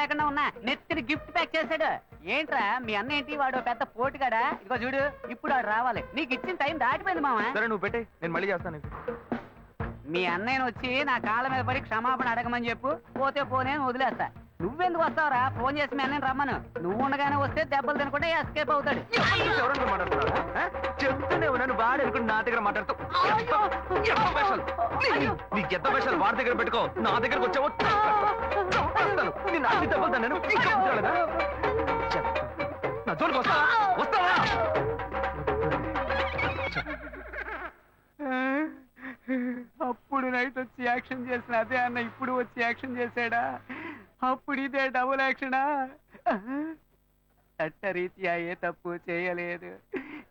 లేకుండా ఉన్నా నెత్తిని gift pack చేశాడు. ఏంట్రా మీ అన్న ఏంటి వాడు పెద్ద పోటుగాడా? ఇదిగో చూడు ఇప్పుడు వాడు రావాలి. నీకు ఇచ్చిన టైం దాటిపోయింది మామ. సరే నువ్వు పెట్టే, నేను మళ్ళీ చేస్తాను. మీ అన్నయ్యను వచ్చి నా కాళ్ళ మీద పడి క్షమాపణ అడగమని చెప్పు. పోతే పోనే వదిలేస్తా. నువ్వెందుకు వస్తావురా? ఫోన్ చేసి మీ అన్నయ్యని రమ్మను. నువ్వు ఉండగానే వస్తే దెబ్బలు తినకుండా ఎస్కేప్ అవుతాడు. చెప్తూనే ఉన్నాను బాగా నా దగ్గర మాట్లాడుతూ నీకు ఎంత వేషాలు వాడి దగ్గర పెట్టుకో, నా దగ్గరకు వచ్చావు నేను అన్ని దెబ్బలు నేను నా జోలికి వస్తావా వస్తావా? అప్పుడు నైట్ వచ్చి యాక్షన్ చేసిన అదే అన్న ఇప్పుడు వచ్చి యాక్షన్ చేశాడా? అప్పుడు ఇదే డబుల్ యాక్షనా? చట్టరీత్యా ఏ తప్పు చేయలేదు.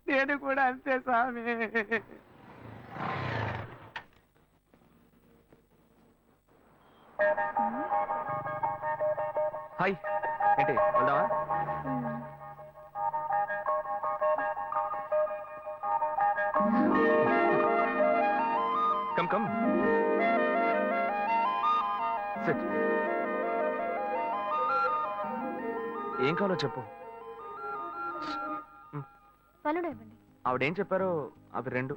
నేను కూడా అంతే స్వామి. హాయ్ ఏంటి వెళ్దామా? Come come SIT. ఏం కావాలో చెప్పు. ఆవిడేం చెప్పారో అవి రెండు.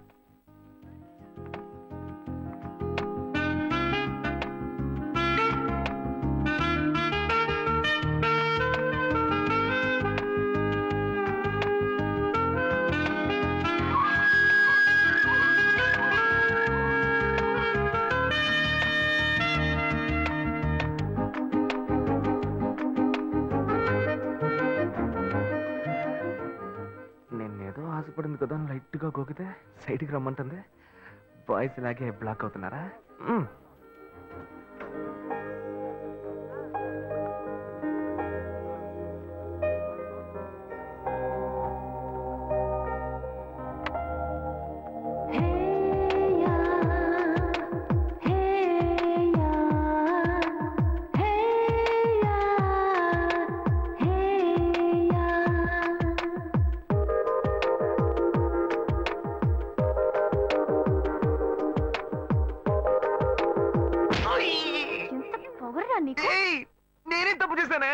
ఆశపడింది కదా, లైట్ గా గోకితే సైడ్కి రమ్మంటుంది. బాయ్స్ ఇలాగే బ్లాక్ అవుతున్నారా? నేనేం తప్పు చేశానే?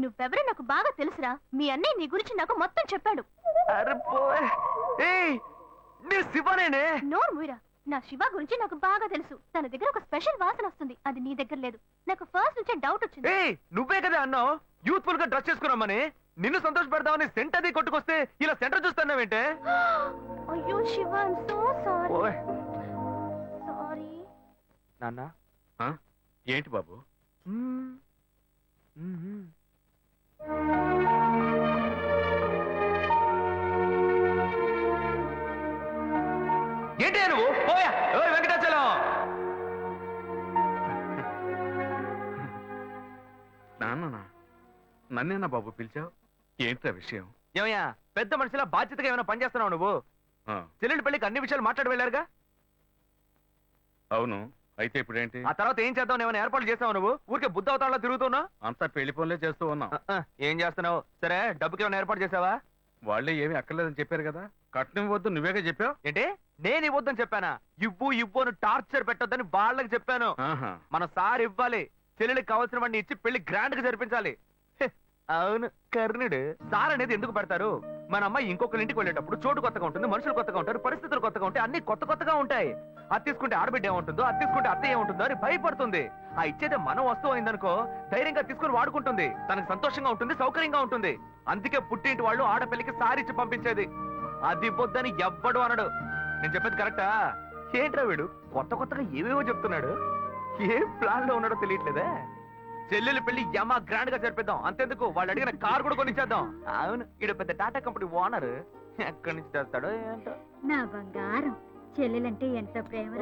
నువ్వెవరో నాకు బాగా తెలుసురా. మీ అన్నయ్య నీ గురించి నాకు మొత్తం చెప్పాడు. శివనేనే. నోరు మూయరా. నా శివ గురించి నాకు బాగా తెలుసు. తన దగ్గర ఒక స్పెషల్ వాసన వస్తుంది. అది నీ దగ్గర లేదు. నాకు ఫస్ట్ నుంచే డౌట్ వచ్చింది. నువ్వే కదా అన్నావు యూత్ఫుల్ గా డ్రెస్ చేసుకున్నామని. నిన్ను సంతోష పెడదామని సెంట్ అది కొట్టుకొస్తే ఇలా సెంటర్ చూస్తున్నావేంటే? అయ్యో Shiva, I am so sorry. Sorry నాన్న. ఏంటి బాబు? ఏంటి నువ్వు? పోయా వెంకటాచలం. నాన్న నన్నేనా బాబు పిలిచావు? ఏంట్రా విషయం? ఏమయ్యా పెద్ద మనిషిలా బాధ్యతగా ఏమైనా పనిచేస్తున్నావు నువ్వు? చెల్లెండి పెళ్లికి అన్ని విషయాలు మాట్లాడి వెళ్ళారుగా? అవును, అయితే ఇప్పుడేంటి? ఆ తర్వాత ఏం చేద్దాం? ఏమైనా ఏర్పాట్లు చేస్తావు నువ్వు? ఊరికే బుద్ధ అవతారంలో తిరుగుతున్నా? అంతా పెళ్లి పనులే చేస్తూ ఉన్నాం. ఏం చేస్తున్నావు? సరే డబ్బుకి ఏమైనా ఏర్పాటు చేసావా? వాళ్ళే ఏమీ అక్కర్లేదని చెప్పారు కదా. కట్నం ఇవ్వద్దు నువ్వేగా చెప్పావు. ఏంటి నేను ఇవ్వద్దని చెప్పానా? ఇవ్వు అని టార్చర్ పెట్టొద్దని వాళ్ళకి చెప్పాను. మన సార్ ఇవ్వాలి. చెల్లెలికి కావాల్సిన వాడిని ఇచ్చి పెళ్లి గ్రాండ్ గా జరిపించాలి. అవును కర్ణుడు. సార్ అనేది ఎందుకు పెడతారు? మన అమ్మాయి ఇంకొకరి ఇంటికి వెళ్ళేటప్పుడు చోటు కొత్తగా ఉంటుంది, మనుషులు కొత్తగా ఉంటారు, పరిస్థితులు కొత్తగా ఉంటాయి, అన్ని కొత్తగా ఉంటాయి. అది తీసుకుంటే ఆడబిడ్డ ఏముంటుందో, అది తీసుకుంటే అత్త ఏముంటుందో అని భయపడుతుంది. ఆ ఇచ్చేదే మనం వస్తువు అయిందనుకో ధైర్యంగా తీసుకుని వాడుకుంటుంది. తనకు సంతోషంగా ఉంటుంది, సౌకర్యంగా ఉంటుంది. అందుకే పుట్టింటి వాళ్ళు ఆడపిల్లకి సారిచ్చి పంపించేది. అది ఇవ్వొద్దని ఎవ్వడు అనడు. నేను చెప్పేది కరెక్టా? ఏంట్రా వీడు కొత్తగా ఏవేవో చెప్తున్నాడు. ఏం ప్లాన్ లో ఉన్నాడో తెలియట్లేదే. చెల్లెలు పెళ్లి యమా గ్రాండ్ గా జరిపిద్దాం. అంతెందుకు వాళ్ళు అడిగిన కార్ కూడా కొనిచ్చేద్దాం. అవును, ఈడ పెద్ద టాటా కంపెనీ ఓనర్. ఎక్కడి నుంచి చేస్తాడో ఏంటో. నా బంగారం, చెల్లెలంటే ఎంత ప్రేమ.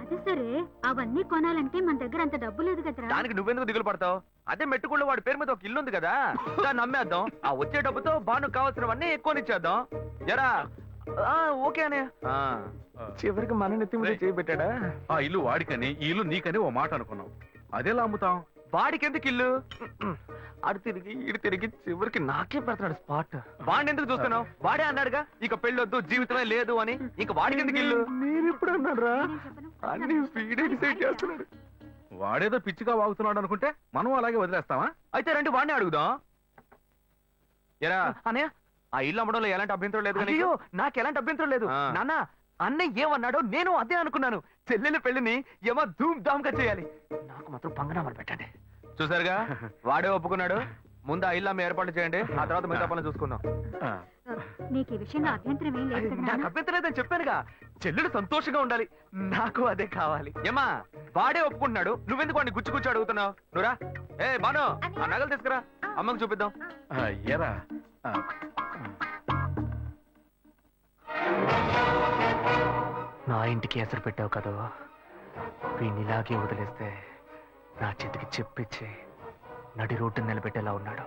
అదే సరే, అవన్నీ కొనాలంటే మన దగ్గర అంత డబ్బు లేదు కదరా. దానికి నువ్వెందుకు దిగులు పడతావు? అదే మెట్టుకుళ్ళు వాడి పేరు మీద ఒక ఇల్లు ఉంది కదా, దాన్ని అమ్మేద్దాం. ఆ వచ్చే డబ్బుతో బాను కావాల్సినవన్నీ ఎక్కువనిచ్చేద్దాం. ఎరా ఓకే అనే. చివరికి మన నెత్తి మీద చేయబెట్టాడా? ఆ ఇల్లు వాడికని ఈ ఇల్లు నీకని ఓ మాట అనుకున్నాం. అదేలా అమ్ముతాం? వాడికి ఎందుకు ఇల్లు? అడు తిరిగి ఇటు తిరిగి చివరికి నాకే పెడతాడు స్పాట్. వాడిని ఎందుకు చూస్తున్నావు? వాడే అన్నాడుగా ఇక పెళ్ళొద్దు జీవితమే లేదు అని. ఇక వాడికి ఎందుకు ఇల్లు? నేను ఇప్పుడు అన్నాడు రా. అన్ని వీడే డిసైడ్ చేస్తున్నాడు. వాడేదో పిచ్చిగా వాగుతున్నాడు అనుకుంటే మనం అలాగే వదిలేస్తావా? అయితే రండి వాడిని అడుగుదాం. ఎరా అన్నయ్య, ఆ ఇల్లు అమ్మడంలో ఎలాంటి అభ్యంతరం లేదు. అయ్యో నాకు ఎలాంటి అభ్యంతరం లేదు నాన్న. అన్నయ్య ఏమన్నాడో నేను అదే అనుకున్నాను. చెల్లెల పెళ్లిని ఏమో ధూమ్ ధామ్ గా చేయాలి. నాకు మాత్రం పంగనామని పెట్టండి. చూసారుగా, వాడే ఒప్పుకున్నాడు. ముందు ఆ ఇల్లు అమ్మ ఏర్పాటు చేయండి, ఆ తర్వాత మిగతా పనులు చూసుకుందాం. ఆ, నీకు ఈ విషయంలో అభ్యంతరం ఏం లేదు కదా నాకు నాన్న? అభ్యంతరం లేదని చెప్పానుగా. చెల్లెలు సంతోషంగా ఉండాలి, నాకు అదే కావాలి. ఏమా వాడే ఒప్పుకుంటున్నాడు, నువ్వెందుకు వాడిని గుచ్చి గుచ్చి అడుగుతున్నావు? నువ్వురా. ఏ బాను, ఆ నగలు తీసుకురా, అమ్మకు చూపిద్దాం. ఏరా నా ఇంటికి ఎసరు పెట్టావు కదా, వీడిని ఇలాగే వదిలేస్తే నా చేతికి చెప్పిచ్చి నడి రోడ్డు నిలబెట్టేలా ఉన్నాడు.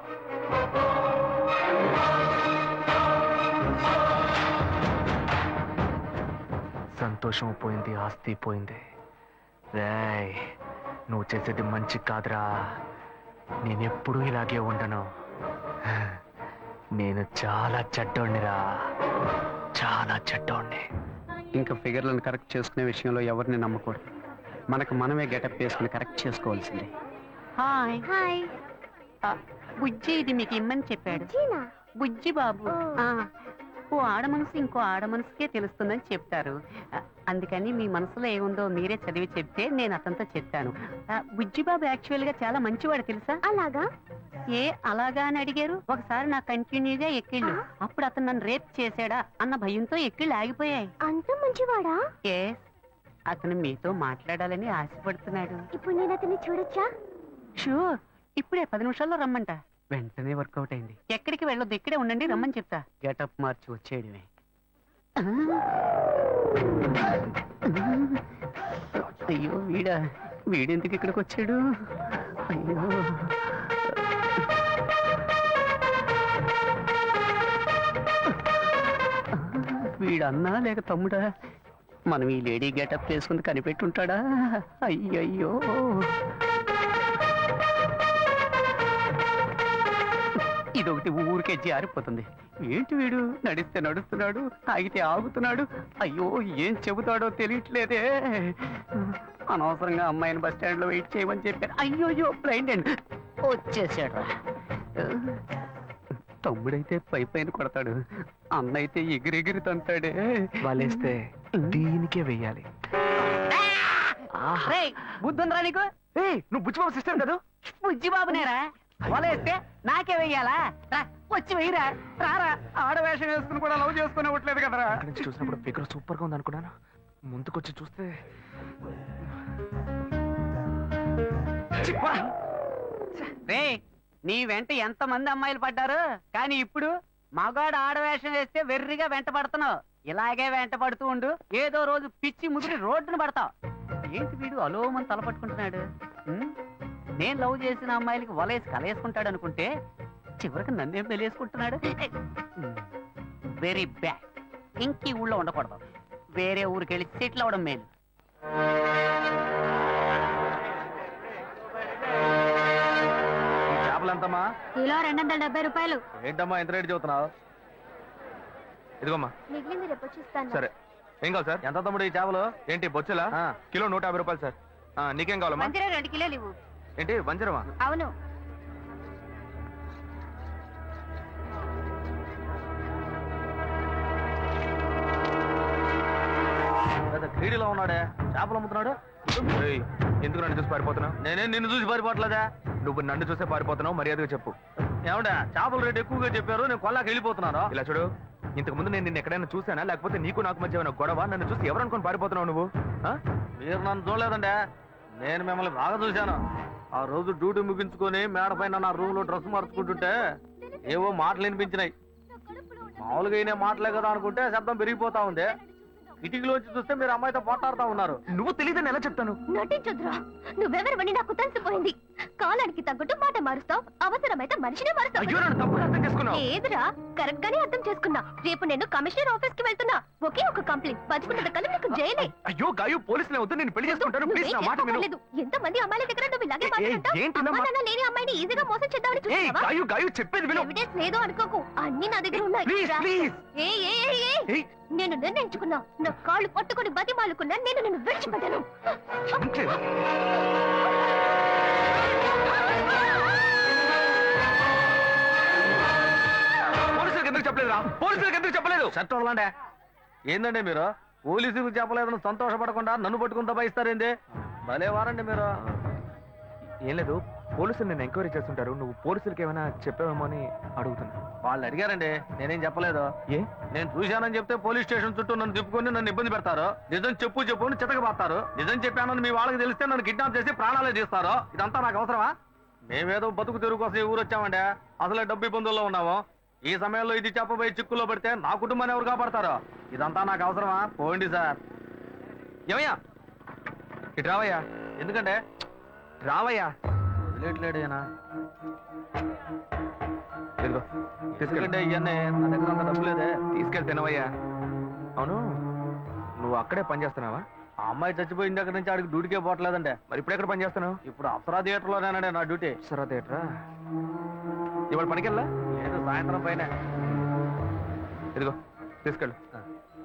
సంతోషం పోయింది, ఆస్తి పోయింది. రేయ్, నువ్వు చేసేది మంచి కాదురా. నేనెప్పుడూ ఇలాగే ఉండను. నేను చాలా చెడ్డోణ్ణిరా, చాలా చెడ్డోణ్ణి. ఇంకా ఫిగర్లను కరెక్ట్ చేసుకునే విషయంలో ఎవరిని నమ్మకూడదు. మనకు మనమే గెటప్ వేసుకుని కరెక్ట్ చేసుకోవాల్సిందే. Hi hi. బుజ్జి ఇది మీకు ఇమ్మని చెప్పాడు. బుజ్జి బాబు. ఓ ఆడ మనసు ఇంకో ఆడ మనసుకే తెలుస్తుందని చెప్తారు. అందుకని మీ మనసులో ఏముందో మీరే చదివి చెప్తే నేను అతనితో చెప్పాను. బుజ్జి బాబు యాక్చువల్ గా చాలా మంచివాడు తెలుసా? అలాగా? ఏ అలాగా అని అడిగారు? ఒకసారి నా కంటిన్యూగా ఎక్కిళ్ళు, అప్పుడు అతను నన్ను రేప్ చేశాడా అన్న భయంతో ఎక్కిళ్ళు ఆగిపోయాయి. అంత మంచివాడా? ఏ అతను మీతో మాట్లాడాలని ఆశపడుతున్నాడు. ఇప్పుడు నేను అతన్ని చూడొచ్చా? షూర్, ఇప్పుడే 10 నిమిషాల్లో రమ్మంట. వెంటనే వర్కౌట్ అయింది. ఎక్కడికి వెళ్ళొద్దు, ఇక్కడే ఉండండి, రమ్మని చెప్తా. గెటప్ మార్చి వచ్చేయడమే. అయ్యో వీడెందుకు ఇక్కడికి వచ్చాడు? అయ్యో వీడన్నా లేక తమ్ముడా? మనం ఈ లేడీ గెటప్ వేసుకుని కనిపెట్టుంటాడా? అయ్యయ్యో, ఇదొకటి ఊరికే జారిపోతుంది. ఏంటి వీడు నడిస్తే నడుస్తున్నాడు, ఆగితే ఆగుతున్నాడు. అయ్యో ఏం చెబుతాడో తెలియట్లేదే. అనవసరంగా అమ్మాయిని బస్ స్టాండ్ లో వెయిట్ చేయమని చెప్పారు. అయ్యోయ్యో బ్లైండ్ అండ్ వచ్చేసాడు. తమ్ముడైతే పైన కొడతాడు, అన్నైతే ఎగిరెగిరి తంతాడే. వాళ్ళేస్తే దీనికే వెయ్యాలి. బుద్ధుందిరా నీకు? నువ్వు బుచ్చిబాబు సిస్టర్ కదా? బుజ్జి బాబునేరా వలేస్తే నాకే వెయ్యాలా? రా, వచ్చి వెయ్యరా, రారా. ఆడవేషం వేసుకుని కూడా లవ్ చేసుకుని ఇవ్వట్లేదు కదరా. అక్కడి నుంచి చూసినప్పుడు ఫిగర్ సూపర్ గా ఉంది అనుకున్నాను. ముందుకొచ్చి చూస్తే రే, నీ వెంట ఎంత మంది అమ్మాయిలు పడ్డారు, కానీ ఇప్పుడు మగాడు ఆడవేషం వేస్తే వెర్రిగా వెంట పడుతున్నావు. ఇలాగే వెంట పడుతూ ఉండు, ఏదో రోజు పిచ్చి ముదిరి రోడ్డును పడతావు. ఏంటి వీడు అలోమని తలపట్టుకుంటున్నాడు? నేను లవ్ చేసిన అమ్మాయిలకి వలేసి కలేసుకుంటాడు అనుకుంటే చివరికి నన్నేం తెలియసుకుంటున్నాడు. Very bad. ఇంక ఈ ఊళ్ళో ఉండకూడదు, వేరే ఊరికి వెళ్ళి సెటిల్ అవడం మేలు. చేపలు ఎంతమ్మా? కిలో 270 రూపాయలు. ఏంటమ్మా ఎంత రేటు చెబుతున్నావు? ఇదిగోమ్మా. మిగిలింది రేపు వచ్చిస్తాను. సరే, ఏం కావాలి సార్? ఎంత తమ్ముడు ఈ చేపలు? ఏంటి బొచ్చులా? కిలో 150 రూపాయలు సార్. నీకేం కావాలమ్మా? 2 కిలోలు ఇవ్వు. ఏంటి వంజరమా? అవును. క్రీడలో ఉన్నాడే, చేపలు అమ్ముతున్నాడు. ఎందుకు నన్ను చూసి పారిపోతున్నావు? నేనే నిన్ను చూసి పారిపోవట్లేదా? నువ్వు నన్ను చూసే పారిపోతున్నావు, మర్యాదగా చెప్పు. ఏమంటా చేపల రేటు ఎక్కువగా చెప్పారు, నేను కొల్లాకి వెళ్ళిపోతున్నాను. ఇలా చూడు, ఇంతకు ముందు నేను నిన్ను ఎక్కడైనా చూసానా, లేకపోతే నీకు నాకు మధ్య ఏమైనా గొడవ? నన్ను చూసి ఎవరు అనుకుని పారిపోతున్నావు నువ్వు? మీరు నన్ను చూడలేదండి, నేను మిమ్మల్ని బాగా చూశాను. ఆ రోజు డ్యూటీ ముగించుకొని మేడ పైన నా రూమ్ లో డ్రెస్ మార్చుకుంటుంటే ఏవో మాటలు వినిపించినాయి. మామూలుగా అయినా మాటలే కదా అనుకుంటే శబ్దం పెరిగిపోతా ఉంది. కిటికీలోంచి చూస్తే మీరు అమ్మాయితో పోట్లాడుతా ఉన్నారు. నువ్వు తెలియదని ఎలా చెప్తాను? నటించొద్దురా, నువ్వెవరివని నాకు తెలిసిపోయింది. కాలానికి తగ్గట్టు మాట మారుస్తావు, అవసరమైతే మనిషినే మారుస్తావు. అయ్యో నన్ను తప్పుగా అర్థం చేసుకున్నావు. లేదురా, కరెక్ట్ గానే అర్థం చేసుకున్నా. రేపు నేను కమిషనర్ ఆఫీస్ కి వెళ్తున్నా. ఒకే ఒక కంప్లైంట్, బతుకున్నంత కాలం నీకు జైలే. అయ్యో గాయు పోలీసులే వద్దు, నేను పెళ్లి చేసుకుంటాను. ప్లీజ్ నా మాట విను. ఎంత మంది అమ్మాయిల దగ్గర నువ్వు ఇలాగే మాట్లాడుతావు? ఏంటమ్మా? అమ్మా నాన్న లేని అమ్మాయిని ఈజీగా మోసం చేద్దామని ఏయ్ చూస్తావా? గాయు గాయు చెప్పేది విను. ఎవిడెన్స్ లేదు అనుకోకు, అన్ని నా దగ్గర ఉన్నాయి. ప్లీజ్ రా. ప్లీజ్. ఏయ్, ఏయ్, ఏయ్, ఏయ్. ఏయ్ నేను నిర్ణయించుకున్నా, నా కాళ్ళు పట్టుకుని బతిమాలుకున్నా, నేను నిన్ను విడిచిపెట్టాను. పోలీసులకు ఎందుకు చెప్పలేదురా? పోలీసులకు ఎందుకు చెప్పలేదు? షర్ట్ వదలండి. ఏందండి మీరు పోలీసులకు చెప్పలేదని సంతోషపడకుండా నన్ను పట్టుకుని దబాయిస్తారేంది? భలే వారండి మీరు. ఏం లేదు, పోలీసులు నేను ఎంక్వైరీ చేస్తుంటారు. నువ్వు పోలీసులకి ఏమైనా చెప్పావేమో అని అడుగుతున్నా. వాళ్ళు అడిగారండి, నేనేం చెప్పలేదు. ఏ నేను చూశానని చెప్తే పోలీస్ స్టేషన్ చుట్టూ నన్ను తిప్పుకొని నన్ను ఇబ్బంది పెడతారు. నిజం చెప్పు చెప్పు అని చితకబాస్తారు. నిజం చెప్పానని మీ వాళ్ళకి తెలిస్తే నన్ను కిడ్నాప్ చేసి ప్రాణాలే తీస్తారు. ఇదంతా నాకు అవసరమా? మేమేదో బతుకు తెరుగు కోసం ఈ ఊరు వచ్చామండి. అసలే డబ్బు ఇబ్బందుల్లో ఉన్నాము. ఈ సమయంలో ఇది చెప్పబోయి చిక్కుల్లో పడితే నా కుటుంబాన్ని ఎవరు కాపాడతారో? ఇదంతా నాకు అవసరమా? పోండి సార్. ఏమయ్యా ఇటు రావయ్యా. ఎందుకంటే రావయ్యా. వదిలేట్లేడు ఈయన. ఇదిగో ఎందుకంటే ఇవన్నీ నా దగ్గర అంత డబ్బు లేదే. తీసుకెళ్ళి తినవయ్యా. అవును, నువ్వు అక్కడే పని చేస్తున్నావా? ఆ అమ్మాయి చచ్చిపోయిన దగ్గర నుంచి ఆడికి డ్యూటీకే పోవట్లేదండి. మరి ఇప్పుడు ఎక్కడ పని చేస్తున్నావు? ఇప్పుడు అప్సరా థియేటర్లోనేనండి నా డ్యూటీ. సరే థియేటరా. ఇవాళ పనికెళ్ళా? లేదు, సాయంత్రం పైన. ఇదిగో తీసుకెళ్ళు,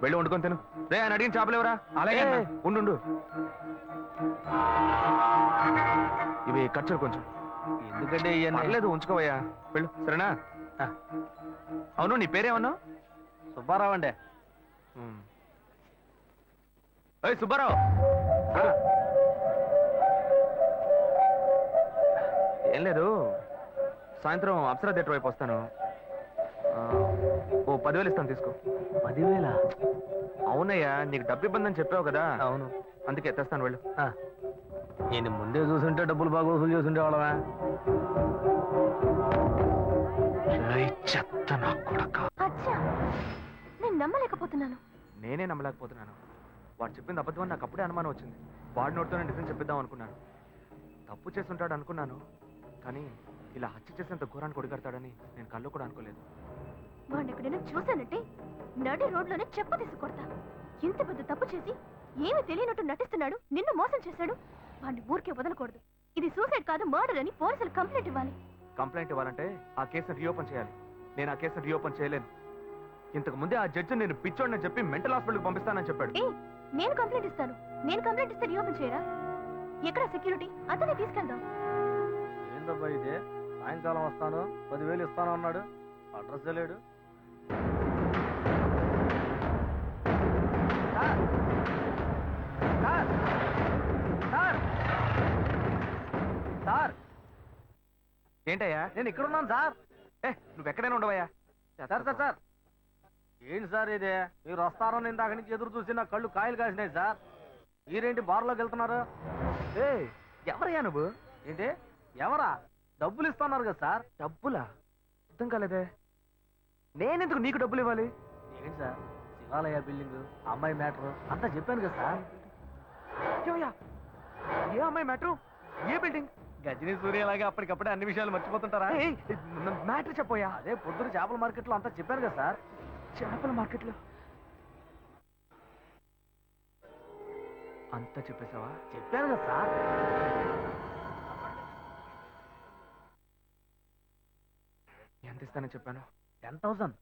వెళ్ళి వండుకొని తిను. రే ఆయన అడిగిన చేపలు ఎవరా? అలాగే అన్న. ఉండు. ఇవి ఖర్చులు కొంచెం. ఎందుకంటే ఇవన్నీ పర్లేదు, ఉంచుకోవయ్యా. వెళ్ళు, సరేనా? అవును, నీ పేరేమన్నావు? సుబ్బారావు అండి. ఏయ్ సుబ్బారావు. ఏం లేదు, సాయంత్రం అప్సరా థియేటర్ వైపు వస్తాను. ఓ 10,000 ఇస్తాను, తీసుకో. 10,000? అవునయ్యా, నీకు డబ్బు ఇబ్బంది అని చెప్పావు కదా. అవును. అందుకే తెస్తాను, వెళ్ళు. నేను ముందే చూసుంటే డబ్బులు బాగా వసూలు చేస్తుంటే వాళ్ళవా? చెత్త నా కొడక. అచ్చా, నేను నమ్మలేకపోతున్నాను. నేనే నమ్మలేకపోతున్నాను. వాడు చెప్పింది అబద్ధం అని నాకు అప్పుడే అనుమానం వచ్చింది. వాడి నోటితోనే నిజం చెప్పిద్దాం అనుకున్నాను. తప్పు చేస్తుంటాడు అనుకున్నాను, కానీ ఇలా హత్య చేసేంత ఘోరాన్ని కొడిగడతాడని నేను కళ్ళు కూడా అనుకోలేదు. వాడిని ఎక్కడైనా చూశానంటే నడి రోడ్లోనే చెప్ప తీసుకొడతా. ఇంత పెద్ద తప్పు చేసి ఏమీ తెలియనట్టు నటిస్తున్నాడు, నిన్ను మోసం చేశాడు. వాడిని ఊరికే వదలకూడదు. ఇది సూసైడ్ కాదు, మర్డర్ అని పోలీసులు కంప్లైంట్ ఇవ్వాలి. కంప్లైంట్ ఇవ్వాలంటే ఆ కేసును రీఓపెన్ చేయాలి. నేను ఆ కేసును రీఓపెన్ చేయలేను. ఇంతకు ముందే ఆ జడ్జి నేను పిచ్చోడని చెప్పి మెంటల్ హాస్పిటల్కి పంపిస్తానని చెప్పాడు. నేను కంప్లైంట్ ఇస్తాను. నేను కంప్లైంట్ ఇస్తే రీఓపెన్ చేయరా? ఎక్కడ సెక్యూరిటీ? అతనే తీసుకెళ్దాం. ఏందబ్బా ఇది? సాయంకాలం వస్తాను 10,000 ఇస్తాను అన్నాడు, అడ్రస్ లేడు. సార్ ఏంటయ్యా? నేను ఇక్కడ ఉన్నాను సార్. నువ్వు ఎక్కడైనా ఉండవయ్యా. సార్ ఏంటి సార్ ఇది? మీరు వస్తారని ఇందాక నుంచి ఎదురు చూసి నా కళ్ళు కాయలు కాసినాయి సార్. మీరేంటి బార్లోకి వెళ్తున్నారు? ఎవరయ్యా నువ్వు? ఏంటి ఎవరా? డబ్బులు ఇస్తున్నారు కదా సార్. డబ్బులా? అర్థం కాలేదే. నేనెందుకు నీకు డబ్బులు ఇవ్వాలి? ఏంటి సార్, శివాలయ బిల్డింగ్, అమ్మాయి మ్యాటర్ అంతా చెప్పాను కదా సార్. ఏమయ్యా? ఏ అమ్మాయి మ్యాటర్? ఏ బిల్డింగ్? గజనీ సూర్యలాగా అప్పటికప్పుడే అన్ని విషయాలు మర్చిపోతుంటారా? మ్యాటర్ చెప్పోయా. అదే పొద్దున చేపల మార్కెట్లో అంతా చెప్పాను కదా సార్. చేపల మార్కెట్లో అంతా చెప్పేశావా? చెప్పాను కదా సార్. ఎంత ఇస్తానని చెప్పాను? 10,000.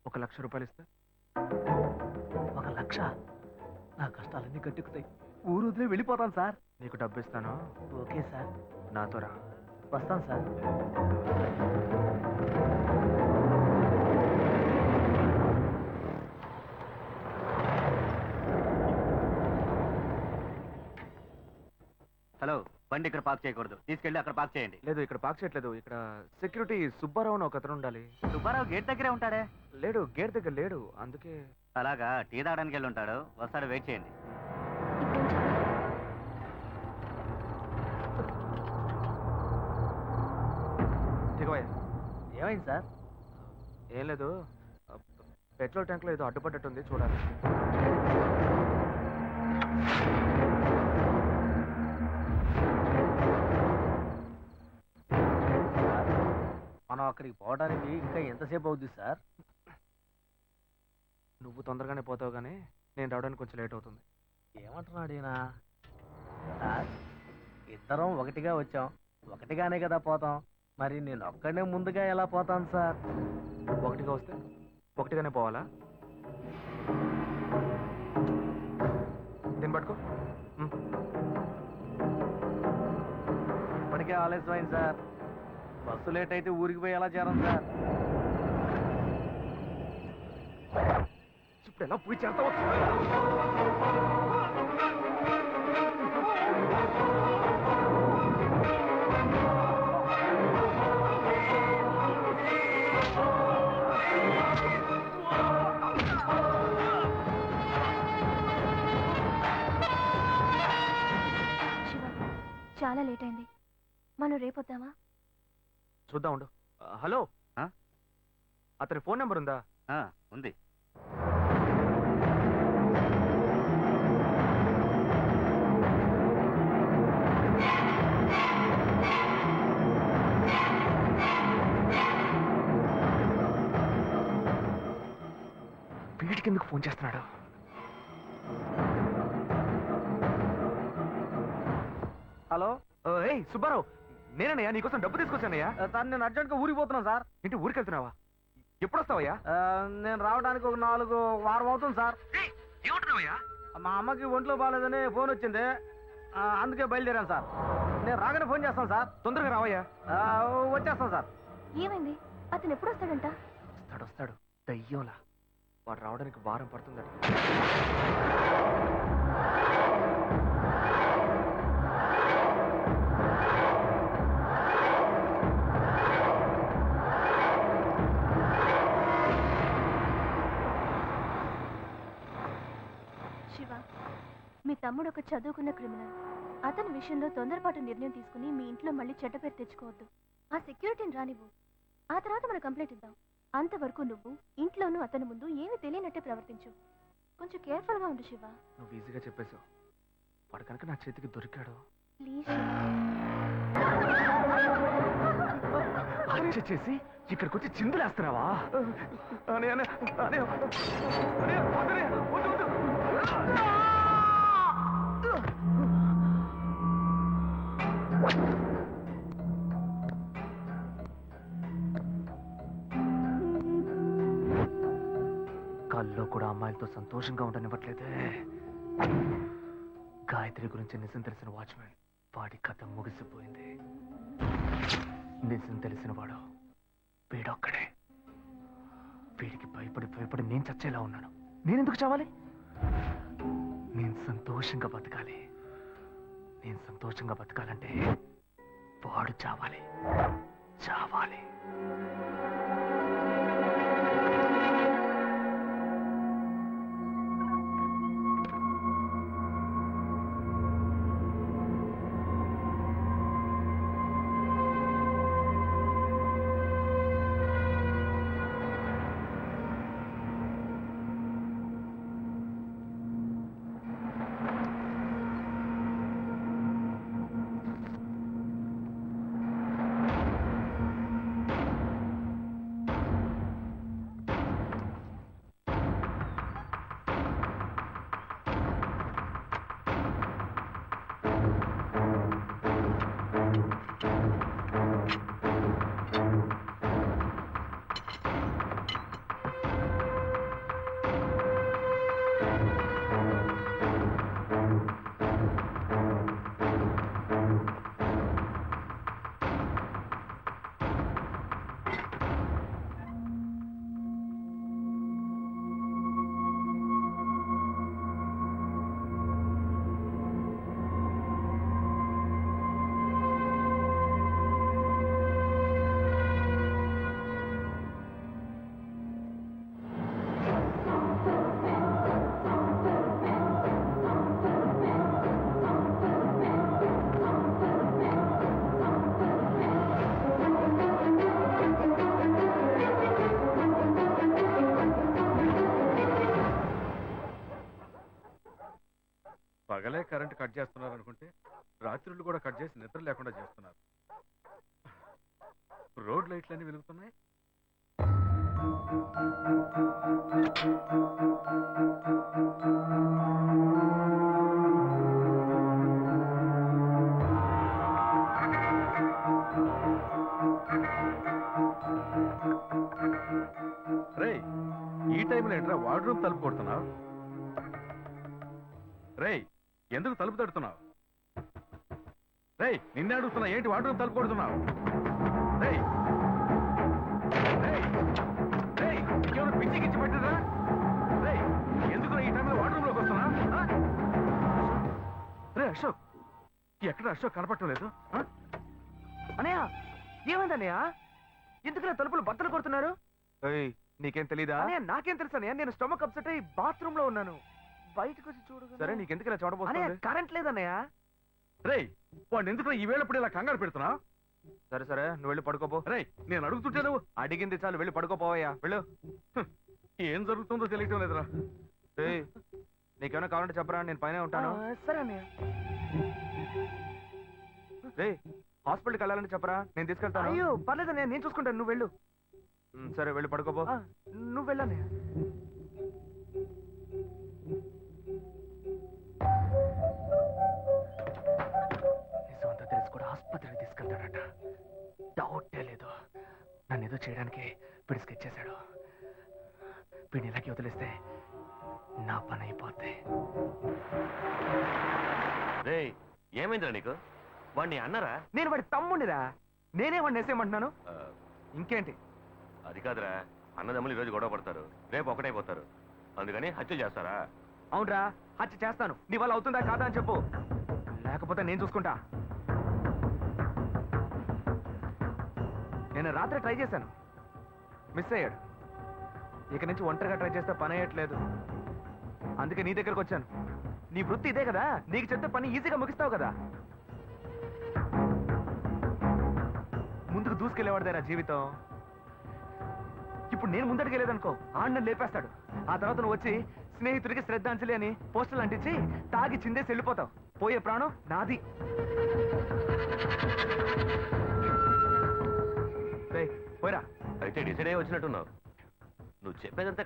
1,00,000 రూపాయలు ఇస్తా. 1,00,000? నా కష్టాలన్నీ గట్టెక్కుతాయి. ఊరు వదిలే వెళ్ళిపోతాను సార్. నీకు డబ్బు ఇస్తాను, ఓకే సార్. నాతో రా. వస్తాను సార్. హలో, బండి ఇక్కడ పార్క్ చేయకూడదు, తీసుకెళ్ళి అక్కడ పార్క్ చేయండి. లేదు, ఇక్కడ పార్క్ చేయట్లేదు. ఇక్కడ సెక్యూరిటీ సుబ్బారావు అని ఒక అతను ఉండాలి. సుబ్బారావు గేట్ దగ్గరే ఉంటాడే. లేడు, గేట్ దగ్గర లేడు. అందుకే. అలాగా, టీ తాగడానికి వెళ్ళి ఉంటాడు. వస్తాడు, వెయిట్ చేయండి. దిగవయ్యా. ఏమైంది సార్? ఏం లేదు, పెట్రోల్ ట్యాంక్ లో ఏదో అడ్డుపడ్డట్టుంది, చూడాలి. అక్కడికి పోవడానికి ఇంకా ఎంతసేపు అవుద్ది సార్? నువ్వు తొందరగానే పోతావు కానీ నేను రావడానికి కొంచెం లేట్ అవుతుంది. ఏమంటున్నాడు ఈయన? సార్, ఇద్దరం ఒకటిగా వచ్చాం, ఒకటిగానే కదా పోతాం. మరి నేను ఒక్కడే ముందుగా ఎలా పోతాను సార్? ఒకటిగా వస్తే ఒకటిగానే పోవాలా? నేను పట్టుకో. ఇప్పటికే ఆలస్యమైంది సార్. బస్సు లేట్ అయితే ఊరికి పోయి ఎలా చేరం సార్? ఇప్పుడు ఎలా పోయి చేస్తావు? శివ, చాలా లేట్ అయింది, మనం రేపొద్దామా? చూద్దాం ఉండు. హలో, ఆ? అతని ఫోన్ నెంబర్ ఉందా? ఉంది. వీడికి ఎందుకు ఫోన్ చేస్తున్నాడు? హలో ఏయ్ సుబ్బారావు, నేనయ్యా, నీకోసం డబ్బు తీసుకొచ్చానయ్యా. సార్, నేను అర్జెంట్గా ఊరికి పోతున్నాను సార్. ఇంటి ఊరికి వెళ్తున్నావా? ఎప్పుడు వస్తావయ్యా? నేను రావడానికి ఒక 4 వారం అవుతుంది సార్. ఏమంటున్నావయ్యా? మా అమ్మకి ఒంట్లో బాగాలేదని ఫోన్ వచ్చింది, అందుకే బయలుదేరాను సార్. నేను రాగానే ఫోన్ చేస్తాను సార్. తొందరగా రావయ్యా. వచ్చేస్తాను సార్. ఏమైంది? అతను ఎప్పుడు వస్తాడంట? వస్తాడు దయ్యంలా. వాడు రావడానికి వారం పడుతుందట. శివ, మీ తమ్ముడు ఒక చదువుకున్న క్రిమినల్. అతని విషయంలో తొందరపాటు నిర్ణయం తీసుకుని మీ ఇంట్లో మళ్ళీ చెడ్డ పేరు తెచ్చుకోవద్దు. ఆ సెక్యూరిటీని రానివ్వు, ఆ తర్వాత మనం కంప్లైంట్ ఇద్దాం. అంతవరకు నువ్వు ఇంట్లోనూ అతని ముందు ఏమీ తెలియనట్టే ప్రవర్తించు. కొంచెం కేర్ఫుల్ గా ఉండు శివ. నువ్వు ఈజీగా చెప్పేశావు. వాడు కనుక నా చేతికి దొరికాడు, ప్లీజ్ హత్య చేసి ఇక్కడికి వచ్చి చిందులేస్తున్నావా? కల్లో కూడా అమ్మాయిలతో సంతోషంగా ఉండనివ్వట్లేదే. గాయత్రి గురించి నిజం తెలిసిన వాచ్మెన్, వాడి కథ ముగిసిపోయింది. నిజం తెలిసిన వాడు వీడొక్కడే. వీడికి భయపడి నేను చచ్చేలా ఉన్నాను. నేనెందుకు చావాలి? నేను సంతోషంగా బతకాలి. నేను సంతోషంగా బతకాలంటే వాడు చావాలి. పగలే కరెంట్ కట్ చేస్తున్నారు అనుకుంటే రాత్రులు కూడా కట్ చేసి నిద్ర లేకుండా చేస్తున్నారు. రోడ్ లైట్లన్నీ వెలుగుతున్నాయి. రేయ్, ఈ టైంలో ఏంట్రా వార్డ్రూమ్ తలుపు కొడుతున్నావు? రేయ్, ఎందుకు తలుపు తడుతున్నావు? రేయ్, నిన్నే అడుగుతున్నా, ఏంటి వార్డ్రూమ్ తలుపు కొడుతున్నావు? రేయ్ రేయ్ రేయ్, ఇంకేమైనా పిచ్చి గిచ్చి పట్టినరా? రేయ్, ఎందుకు ఈ టైంలో వార్డ్రూమ్ లోకి వస్తున్నా? రే అశోక్, ఎక్కడ అశోక్ కనపడటం లేదు? అనయ్య ఏమైంది అన్నయ్య? ఎందుకు తలుపులు బద్దలు కొడుతున్నారు? నీకేం తెలీదా? నాకేం తెలుసు అన్నయ్య, నేను స్టమక్ అప్సెట్ అయ్యి బాత్రూమ్ లో ఉన్నాను. బయటకు వచ్చి చూడు. సరే నీకెందుకు ఇలా చూడబోతున్నా? కరెంట్ లేదన్నయ్య. రేయ్, వాడిని ఎందుకు ఈ వేళప్పుడు ఇలా కంగారు పెడుతున్నా? సరే సరే, నువ్వు వెళ్ళి పడుకోపో. రేయ్, నేను అడుగుతుంటే నువ్వు అడిగింది చాలు, వెళ్ళి పడుకోపోవయ్యా, వెళ్ళు. ఏం జరుగుతుందో తెలియటం లేదురా. నీకేమైనా కావాలంటే చెప్పరా, నేను పైన ఉంటాను. సరే అన్నయ్య. రే, హాస్పిటల్కి వెళ్ళాలంటే చెప్పరా, నేను తీసుకెళ్తాను. అయ్యో పర్లేదన్నయ్య, నేను చూసుకుంటాను, నువ్వు వెళ్ళు. సరే వెళ్ళి పడుకోపో. నువ్వు వెళ్ళన్నయ్య. నిజమంతా తెలిసి కూడా ఆసుపత్రికి తీసుకెళ్తాడట. డౌటే లేదు, నన్ను ఏదో చేయడానికి వీడు స్కెచ్ చేశాడు. వీడిని ఇలాగే వదిలేస్తే నా పని అయిపోద్ది. ఏమైందిరా నీకు? వాడిని అన్నారా? నేను వాడి తమ్ముడిరా, నేనే వాడిని వేసేయమంటున్నాను. ఇంకేంటి? అది కాదురా, అన్నదమ్ములు ఈరోజు గొడవ పడతారు, రేపు ఒకటైపోతారు, అందుకని హత్యలు చేస్తారా? అవునరా, హత్య చేస్తాను. నీ వల్ల అవుతుందా కాదా అని చెప్పు, లేకపోతే నేను చూసుకుంటా. నేను రాత్రి ట్రై చేశాను, మిస్ అయ్యాడు. ఇక నుంచి ఒంటరిగా ట్రై చేస్తే పని అయ్యట్లేదు, అందుకే నీ దగ్గరకు వచ్చాను. నీ వృత్తి ఇదే కదా, నీకు చెప్తే పని ఈజీగా ముగిస్తావు కదా. ముందుకు దూసుకెళ్ళేవాడిదేనా జీవితం. ఇప్పుడు నేను ముందడికెళ్ళేదనుకో, ఆడిని లేపేస్తాడు. ఆ తర్వాత నువ్వు వచ్చి స్నేహితుడికి శ్రద్ధాంజలి అని పోస్టర్లు అంటించి తాగి చిందేసి వెళ్ళిపోతావు. పోయే ప్రాణం నాది. పోయిరా. అయితే డిసైడ్ అయ్యి వచ్చినట్టున్నావు. నువ్వు చెప్పేదంతా